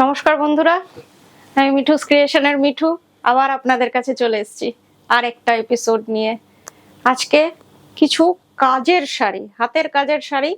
নমস্কার বন্ধুরা, আমি মিঠুস ক্রিয়েশনের মিঠু আবার আপনাদের কাছে চলে এসেছি আর একটা এপিসোড নিয়ে। আজকে কিছু কাজের শাড়ি, হাতের কাজের শাড়ি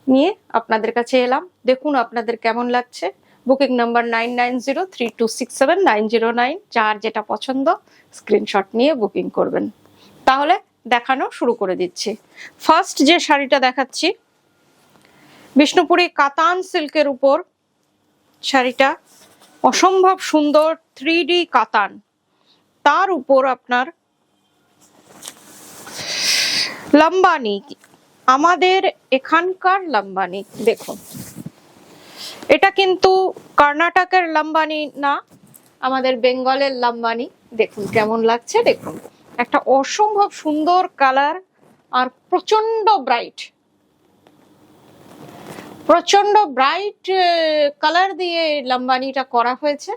নিয়ে আপনাদের কাছে এলাম। দেখুন আপনাদের কেমন লাগছে। Booking number 9903267909। যার যেটা পছন্দ স্ক্রিনশট নিয়ে বুকিং করবেন। তাহলে দেখানো শুরু করে দিচ্ছি। ফার্স্ট যে শাড়িটা দেখাচ্ছি, বিষ্ণুপুরি কাতান সিল্কের উপর শাড়িটা, অসম্ভব সুন্দর 3D কাতান, তার উপর আপনার লাম্বানি, আমাদের এখানকার লাম্বানি। দেখুন, এটা কিন্তু কর্ণাটকের লাম্বানি না, আমাদের বেঙ্গলের লাম্বানি। দেখুন কেমন লাগছে। দেখুন একটা অসম্ভব সুন্দর কালার আর প্রচন্ড ব্রাইট কালার দিয়ে লাম্বানিটা করা হয়েছে।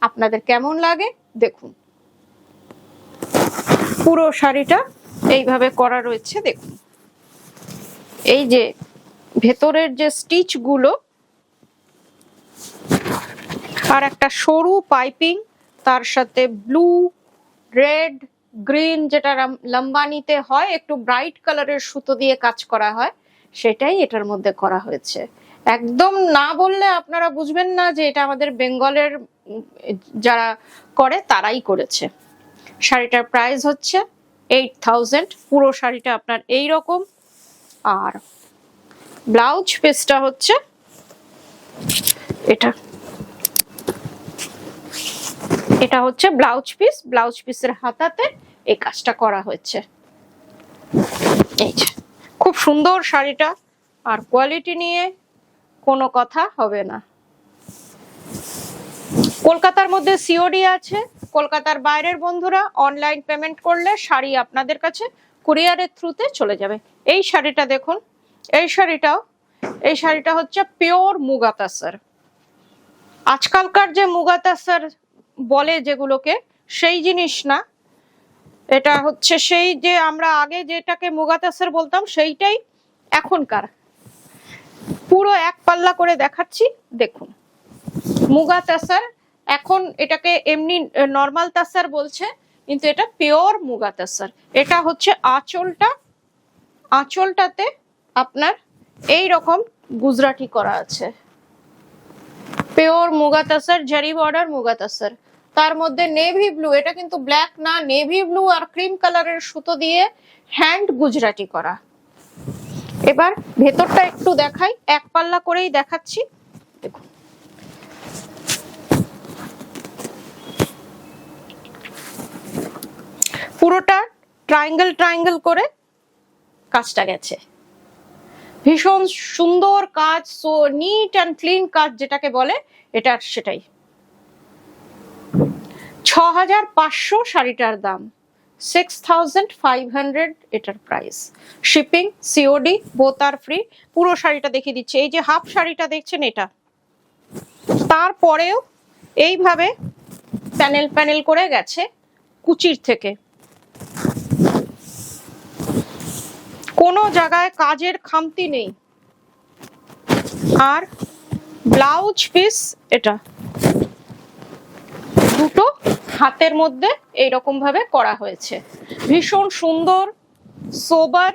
আপনাদের কেমন লাগে দেখুন। পুরো শাড়িটা এইভাবে করা রয়েছে। দেখুন এই যে ভেতরের যে স্টিচ গুলো আর একটা সরু পাইপিং, তার সাথে ব্লু, রেড, গ্রিন, যেটা লাম্বানিতে হয় একটু ব্রাইট কালারের সুতো দিয়ে কাজ করা হয়, সেটাই এটার মধ্যে করা হয়েছে। একদম না বললে আপনারা বুঝবেন না যে এটা আমাদের বেঙ্গলের যারা করে তারাই করেছে। শাড়িটার প্রাইস হচ্ছে 8000। পুরো শাড়িটা আপনার এই রকম। আর ব্লাউজ পিসটা হচ্ছে এটা হচ্ছে ব্লাউজ পিস। ব্লাউজ পিসের হাতাতে এই কাজটা করা হয়েছে। এই যে খুব সুন্দর শাড়িটা, আর কোয়ালিটি নিয়ে কোনো কথা হবে না। কলকাতার মধ্যে সিওডি আছে। কলকাতার বাইরের বন্ধুরা অনলাইন পেমেন্ট করলে শাড়ি আপনাদের কাছে কুরিয়ারের থ্রুতে চলে যাবে। এই শাড়িটা দেখুন, এই শাড়িটা হচ্ছে পিওর মুগা তাসর। আজকালকার যে মুগা তাসর বলে যেগুলোকে, সেই জিনিস না। এটা হচ্ছে সেই যে আমরা আগে যেটাকে মুগা তাসর বলতাম, সেইটাই এখনকার। পুরো এক পাল্লা করে দেখাচ্ছি। দেখুন মুগা তাসর, এখন এটাকে এমনি নর্মাল তাসর বলছে, কিন্তু এটা পিওর মুগা তাসর। এটা হচ্ছে আঁচলটাতে আপনার এই রকম গুজরাটি করা আছে। পিওর মুগা তাসর, জারি বর্ডার মুগা তাসর। তার মধ্যে নেভি ব্লু, এটা কিন্তু ব্ল্যাক না, নেভি ব্লু আর ক্রিম কালারের সুতো দিয়ে হ্যান্ড গুজরাটি করা। এবার ভেতরটা একটু দেখাই, এক পাল্লা করেই দেখাচ্ছি। দেখুন পুরোটা ট্রায়াঙ্গেল করে কাজটা গেছে। ভীষণ সুন্দর কাজ, সো নিট অ্যান্ড ক্লিন কাজ যেটাকে বলে, এটা সেটাই। 6500 শাড়িটার দাম, 6500 এটার প্রাইস। শিপিং সিওডি বোথ আর ফ্রি। পুরো শাড়িটা দেখিয়ে দিচ্ছে। এই যে হাফ শাড়িটা দেখছেন, এটা তারপরেও এইভাবে প্যানেল করে গেছে কুচির থেকে। কোনো জায়গায় কাজের খামতি নেই। আর ব্লাউজ পিস এটা দুটো হাতের মধ্যে এইরকম ভাবে করা হয়েছে। ভীষণ সুন্দর সোবার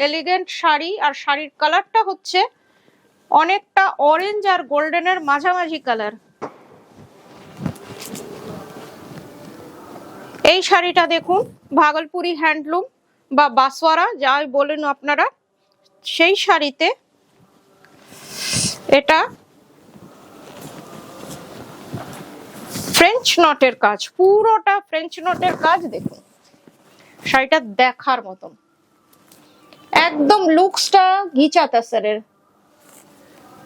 এলিগেন্ট শাড়ি। আর শাড়ির কালারটা হচ্ছে অনেকটা অরেঞ্জ আর গোল্ডেনের মাঝামাঝি কালার। এই শাড়িটা দেখুন, ভাগলপুরি হ্যান্ডলুম বা বাসওয়ারা যাই বলেন আপনারা, সেই শাড়িতে এটা ফ্রেঞ্চ নটের কাজ, পুরোটা ফ্রেঞ্চ নটের কাজ। দেখুন শাড়িটা দেখার মতন, একদম লুকসটা ঘিচা তাসরের।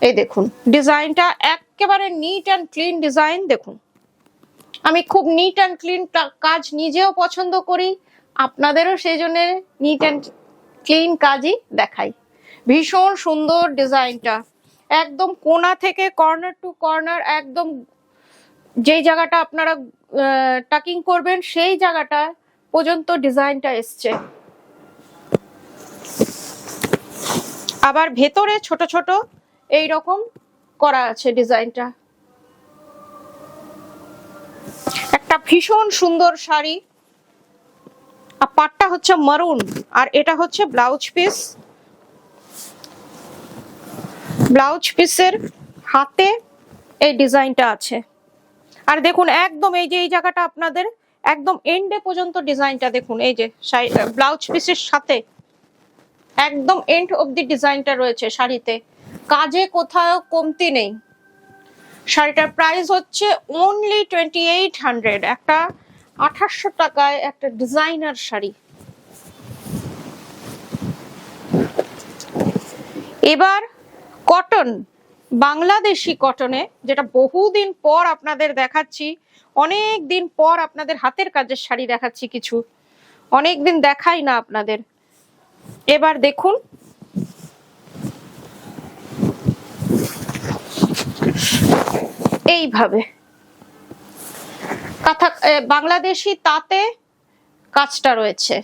এই দেখুন ডিজাইনটা একেবারে নিট অ্যান্ড ক্লিন ডিজাইন। দেখুন আমি খুব নিট অ্যান্ড ক্লিন কাজ নিজেও পছন্দ করি, আপনাদেরও সেই জন্য নিট অ্যান্ড ক্লিন কাজই দেখাই। ভীষণ সুন্দর ডিজাইনটা, একদম কোণা থেকে কর্নার টু কর্নার, একদম যেই জায়গাটা আপনারা টাকিং করবেন সেই জায়গাটা পর্যন্ত ডিজাইনটা এসছে। আবার ভেতরে ছোট ছোট এই রকম করা আছে ডিজাইনটা। একটা ভীষণ সুন্দর শাড়ি, আর পাটটা হচ্ছে মারুন, আর এটা হচ্ছে ব্লাউজ পিস। ব্লাউজ পিসের হাতে এই ডিজাইনটা আছে। আর দেখুন একদম এই যে এই জায়গাটা আপনাদের একদম এন্ডে পর্যন্ত ডিজাইনটা দেখুন, এই যে ব্লাউজ পিসের সাথে একদম এন্ড অবধি ডিজাইনটা রয়েছে শাড়িতে, কাজে কোথাও কমতি নেই। শাড়িটার প্রাইস হচ্ছে অনলি 2800, একটা 2800 টাকায় একটা ডিজাইনার শাড়ি। এবার কটন, বাংলাদেশি কটনে, যেটা বহুদিন পর আপনাদের দেখাচ্ছি, অনেক দিন পর আপনাদের হাতের কাজের শাড়ি দেখাচ্ছি, কিছু অনেক দিন দেখাই না আপনাদের। এবার দেখুন এইভাবে কাঁথা বাংলাদেশি তাঁতে কাজটা রয়েছে।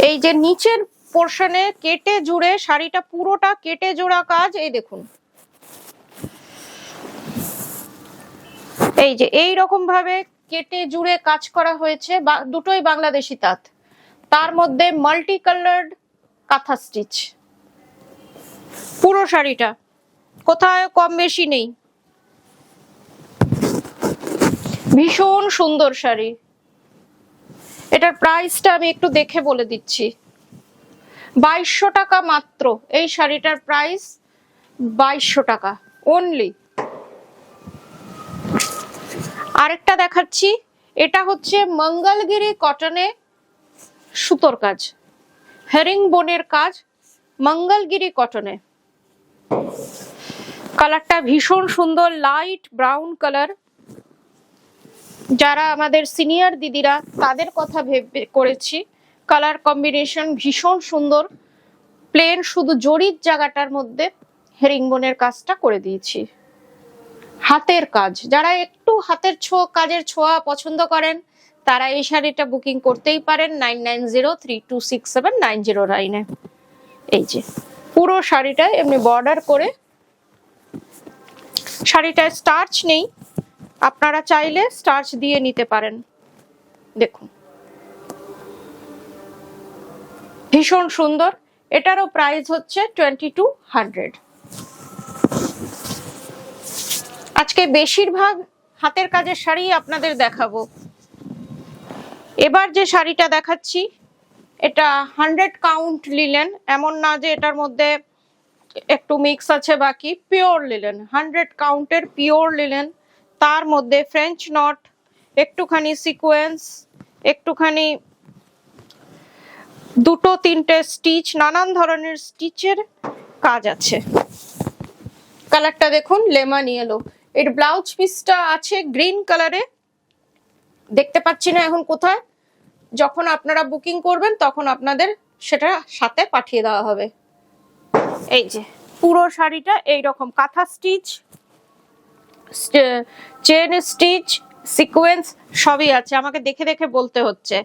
এই যে নিচের পোর্শনে কেটে জুড়ে শাড়িটা পুরোটা কেটে জোড়া কাজ, এই দেখুন এই যে এই রকম ভাবে কেটে জুড়ে কাজ করা হয়েছে, দুটোই বাংলাদেশি তাঁত, তার মধ্যে মাল্টি কালার্ড কাঁথা স্টিচ। পুরো শাড়িটা কোথায় কম বেশি নেই, ভীষণ সুন্দর শাড়ি। এটার প্রাইসটা আমি একটু দেখে বলে দিচ্ছি, 2200 টাকা মাত্র। এই শাড়িটার প্রাইস 2200 টাকা অনলি। আরেকটা দেখাচ্ছি, এটা হচ্ছে মঙ্গলগিরি কটনে সুতোর কাজ, হেরিং বোনের কাজ, মঙ্গলগিরি কটনে। কালারটা ভীষণ সুন্দর, লাইট ব্রাউন কালার। যারা আমাদের সিনিয়র দিদিরা তাদের কথা ভেবে করেছি, কালার কম্বিনেশন ভীষণ সুন্দর। প্লেন শুধু জরির জায়গাটার মধ্যে হেরিংবোনের কাজটা করে দিয়েছি। হাতের কাজ, যারা একটু হাতের কাজের ছোঁয়া পছন্দ করেন তারা এই শাড়িটা বুকিং করতেই পারেন 9903267909-এ। এই যে পুরো শাড়িটা এমনি বর্ডার করে, শাড়িটায় স্টার্চ নেই, আপনারা চাইলে স্টার্চ দিয়ে নিতে পারেন। দেখুন ভীষণ সুন্দর। এটারও প্রাইস হচ্ছে 2200। আজকে বেশিরভাগ হাতের কাজের শাড়ি আপনাদের দেখাবো। এবার যে শাড়িটা দেখাচ্ছি এটা 100 কাউন্ট লিলেন, এমন না যে এটার মধ্যে একটু মিক্স আছে বাকি, পিওর লিলেন, 100 কাউন্টের পিওর লিলেন। তার মধ্যে ফ্রেঞ্চ নট, একটুখানি সিকোয়েন্স, একটুখানি দুটো তিনটে স্টিচ, নানান ধরনের স্টিচের কাজ আছে। কালারটা দেখুন লেমন ইয়েলো। এর ব্লাউজ পিসটা আছে গ্রিন কালারে, দেখতে পাচ্ছি না এখন কোথায়, যখন আপনারা বুকিং করবেন তখন আপনাদের সেটা সাথে পাঠিয়ে দেওয়া হবে। এই যে পুরো শাড়িটা এইরকম কাঁথা স্টিচ, চেন স্টিচ, সিকোয়েন্স সবই আছে, আমাকে দেখে দেখে বলতে হচ্ছে।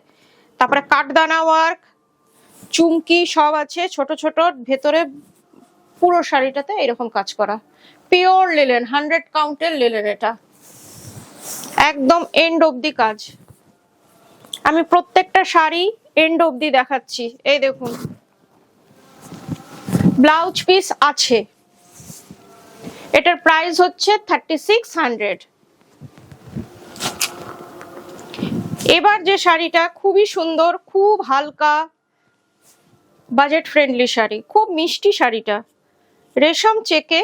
তারপরে কাঠদানা ওয়ার্ক, চুমকি সব আছে ছোট ছোট ভেতরে। পুরো শাড়িটাতে এরকম কাজ করা, পিওর লিলেন, 100 কাউন্টের লিলেন। এটা একদম এন্ড অবধি কাজ। আমি প্রত্যেকটা শাড়ি এন্ড অবধি দেখাচ্ছি। এই দেখুন ব্লাউজ পিস আছে, এটার প্রাইস হচ্ছে 3600। এবার যে শাড়িটা খুবই সুন্দর, খুব হালকা বাজেট ফ্রেন্ডলি শাড়ি, খুব মিষ্টি শাড়িটা, রেশম চেকে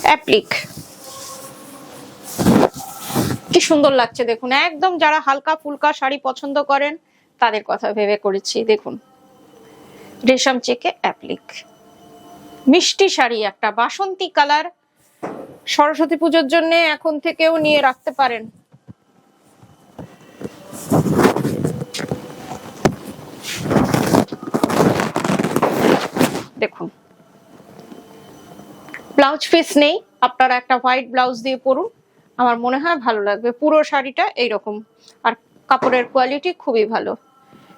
অ্যাপ্লিক, কি সুন্দর লাগছে দেখুন। একদম যারা হালকা ফুলকা শাড়ি পছন্দ করেন তাদের কথা ভেবে করেছি। দেখুন রেশম চেকে অ্যাপ্লিক, মিষ্টি শাড়ি, একটা বাসন্তী কালার। সরস্বতী পুজোর জন্য এখন থেকেও নিয়ে রাখতে পারেন। দেখুন ব্লাউজ পিস নেই, আপনারা একটা হোয়াইট ব্লাউজ দিয়ে পরুন, আমার মনে হয় ভালো লাগবে। পুরো শাড়িটা এইরকম, আর কাপড়ের কোয়ালিটি খুবই ভালো।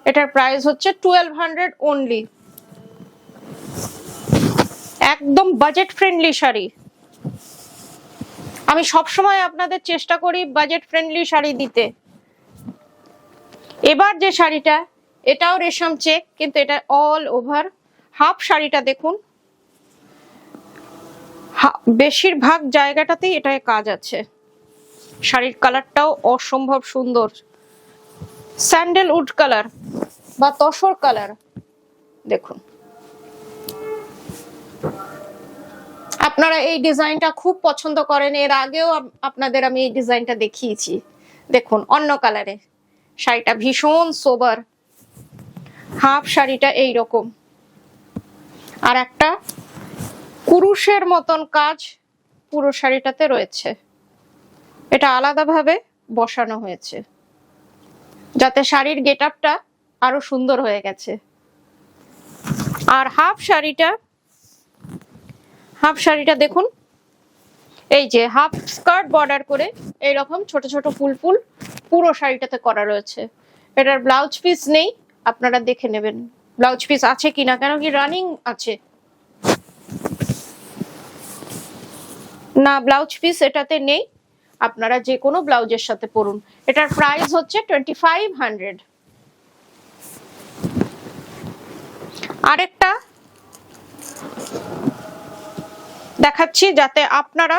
এটার প্রাইস হচ্ছে 1200 অনলি। একদম বাজেট ফ্রেন্ডলি শাড়ি। আমি সবসময় আপনাদের চেষ্টা করি বাজেট ফ্রেন্ডলি শাড়ি দিতে। এবার যে শাড়িটা, এটাও রেশম চেক, কিন্তু এটা অল ওভার। হাফ শাড়িটা দেখুন, বেশিরভাগ জায়গাটাতেই এটায় কাজ আছে। শাড়ির কালারটাও অসম্ভব সুন্দর, স্যান্ডেলউড কালার বা তসর কালার। দেখুন, আপনারা এই ডিজাইনটা খুব পছন্দ করেন, এর আগেও আপনাদের আমি এই ডিজাইনটা দেখিয়েছি। দেখুন অন্য কালারে, শাড়িটা ভীষণ সোবার। হাফ শাড়িটা এইরকম, আর একটা কুরুশের মতন কাজ পুরো শাড়িটাতে রয়েছে। এটা আলাদাভাবে বসানো হয়েছে যাতে শাড়ির গেটআপটা আরো সুন্দর হয়ে গেছে। আর হাফ শাড়িটা দেখুন, এই যে হাফ স্কার্ট বর্ডার করে এইরকম ছোট ছোট ফুল ফুল পুরো শাড়িটাতে করা রয়েছে। এটার ব্লাউজ পিস নেই, আপনারা দেখে নেবেন ব্লাউজ পিস আছে কিনা, কেন কি রানিং আছে না, ব্লাউজ পিস এটাতে নেই। আপনারা যে কোনো ব্লাউজের সাথে পরুন। এটার প্রাইস হচ্ছে 2500। আরেকটা দেখাচ্ছি যাতে আপনারা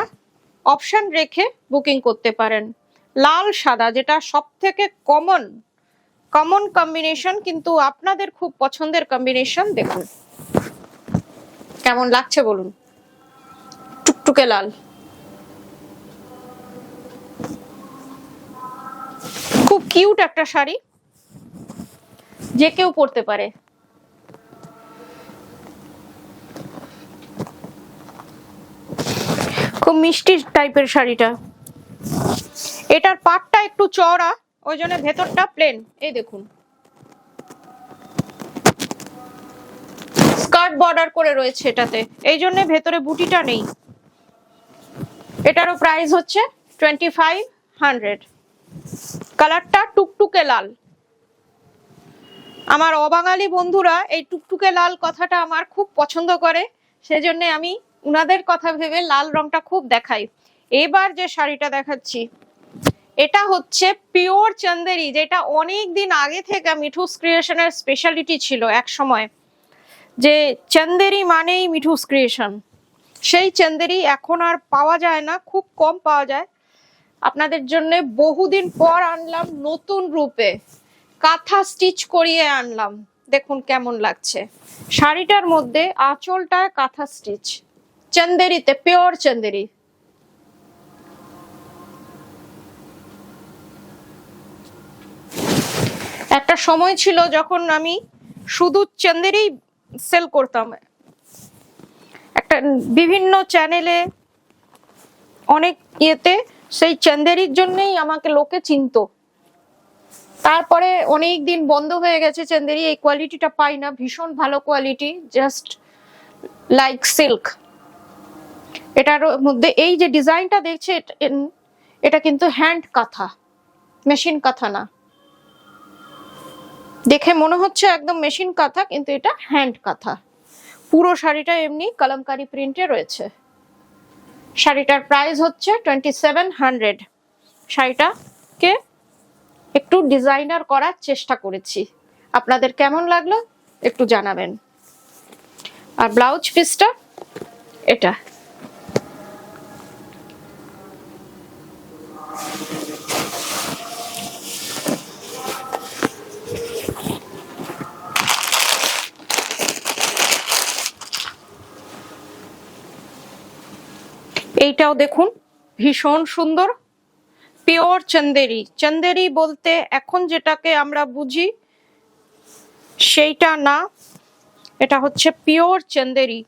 অপশন রেখে বুকিং করতে পারেন। লাল সাদা, যেটা সব থেকে কমন কম্বিনেশন, কিন্তু আপনাদের খুব পছন্দের কম্বিনেশন। দেখুন কেমন লাগছে বলুন, টুকটুকে লাল। খুব কিউট একটা শাড়ি, যে কেউ পরতে পারে। খুব মিষ্টি টাইপের শাড়িটা। এটার পাটটা একটু চওড়া, ওই জন্য ভেতরটা প্লেন। এই দেখুন স্কার্ট বর্ডার করে রয়েছে এটাতে, এই জন্য ভেতরে বুটিটা নেই। এটারও প্রাইস হচ্ছে 2500। কালারটা টুকটুকে লাল। আমার অবাঙালি বন্ধুরা এই টুকটুকে লাল কথাটা আমার খুব পছন্দ করে, সেজন্য আমি উনাদের কথা ভেবে লাল রংটা খুব দেখাই। এবার যে শাড়িটা দেখাচ্ছি, এটা হচ্ছে পিওর চন্দেরি, যেটা অনেক দিন আগে থেকে মিঠুস ক্রিয়েশনের স্পেশালিটি ছিল এক সময়, যে চন্দেরি মানেই মিঠুস ক্রিয়েশন। সেই চন্দেরি এখন আর পাওয়া যায় না, খুব কম পাওয়া যায়। আপনাদের জন্য বহুদিন পর আনলাম নতুন রূপে, কাঁথা স্টিচ করিয়ে আনলাম। দেখুন কেমন লাগছে। শাড়িটার মধ্যে আঁচলটা কাঁথা স্টিচ, চন্দেরিতে, পিওর চন্দেরি। একটা সময় ছিল যখন আমি শুধু চন্দেরি সেল করতাম, একটা বিভিন্ন চ্যানেলে অনেক ইয়েতে, সেই চন্দেরির জন্যই আমাকে লোকে চিনতো। তারপরে অনেক দিন বন্ধ হয়ে গেছে চন্দেরি, এই কোয়ালিটিটা পাই না, ভীষণ ভালো কোয়ালিটি, জাস্ট লাইক সিল্ক। এটার মধ্যে এই যে ডিজাইনটা দেখছে, এটা কিন্তু হ্যান্ড কাঁথা, মেশিন কাঁথা না। দেখে মনে হচ্ছে একদম মেশিন কাঁথা, কিন্তু এটা হ্যান্ড কাঁথা। পুরো শাড়িটা এমনি কলমকারি প্রিন্টে রয়েছে। শাড়িটার প্রাইস হচ্ছে 2700। শাড়িটাকে একটু ডিজাইনার করার চেষ্টা করেছি, আপনাদের কেমন লাগলো একটু জানাবেন। আর ব্লাউজ পিসটা এটা। এইটাও দেখুন ভীষণ সুন্দর, পিওর চন্দেরি। চন্দেরি বলতে এখন যেটাকে আমরা বুঝি সেইটা না, এটা হচ্ছে পিওর চন্দেরি।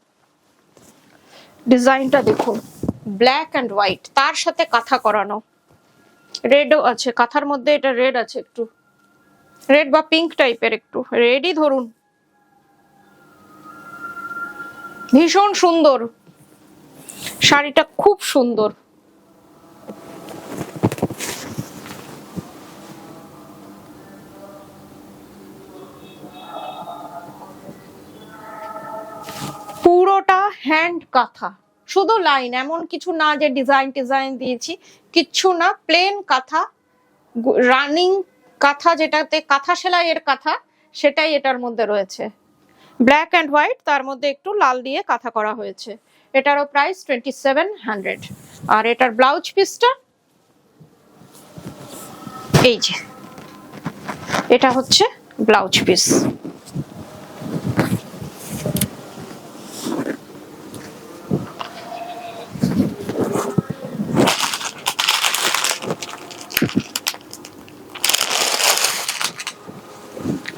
ডিজাইনটা দেখুন, ব্ল্যাক অ্যান্ড হোয়াইট, তার সাথে কাঁথা করানো, রেডও আছে কাঁথার মধ্যে। এটা রেড আছে, একটু রেড বা পিঙ্ক টাইপের, একটু রেডই ধরুন। ভীষণ সুন্দর শাড়িটা, খুব সুন্দর। পুরোটা হ্যান্ড কাঁথা, শুধু লাইন, এমন কিছু না যে ডিজাইন ডিজাইন দিয়েছি, কিচ্ছু না, প্লেন কাঁথা, রানিং কাঁথা, যেটাতে কাঁথা সেলাইয়ের কাঁথা, সেটাই এটার মধ্যে রয়েছে। ব্ল্যাক অ্যান্ড হোয়াইট, তার মধ্যে একটু লাল দিয়ে কাঁথা করা হয়েছে। এটারও প্রাইস 2700। আর এটার ব্লাউজ পিসটা এই যে, এটা হচ্ছে ব্লাউজ পিস।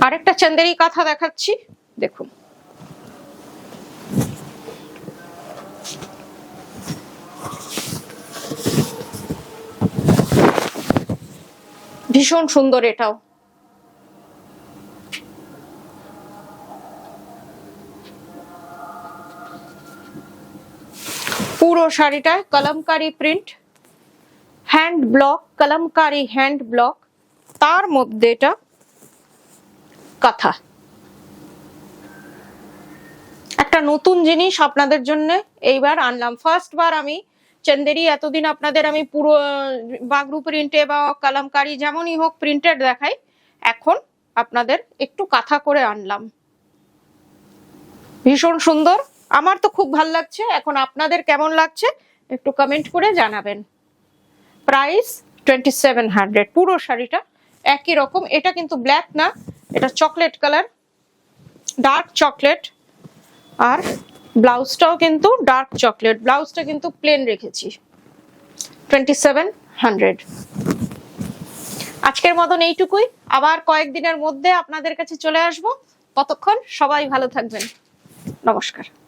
আরেকটা চান্দেরি কাঁথা দেখাচ্ছি, দেখুন। ভীষণ সুন্দর এটাও। পুরো শাড়িটা kalamkari print, hand block, kalamkari hand block, তার মধ্যে এটা কাঁথা। একটা নতুন জিনিস আপনাদের জন্য এইবার আনলাম, ফার্স্ট বার আমি চান্দেরি, এতদিন আপনাদের আমি পুরো বাগরু প্রিন্টে বা কলমকারি যেমনই হোক প্রিন্টেড দেখাই, এখন আপনাদের একটু কাঁথা করে আনলাম। ভীষণ সুন্দর, আমার তো খুব ভালো লাগছে। এখন আপনাদের কেমন লাগছে একটু কমেন্ট করে জানাবেন। প্রাইস 2700। পুরো শাড়িটা একই রকম। এটা কিন্তু ব্ল্যাক না, এটা চকলেট কালার, ডার্ক চকলেট। আর ব্লাউজটাও কিন্তু ডার্ক চকলেট, ব্লাউজটা কিন্তু প্লেন রেখেছি। 2700। আজকের মতন এইটুকুই, আবার কয়েকদিনের মধ্যে আপনাদের কাছে চলে আসবো। ততক্ষণ সবাই ভালো থাকবেন, নমস্কার।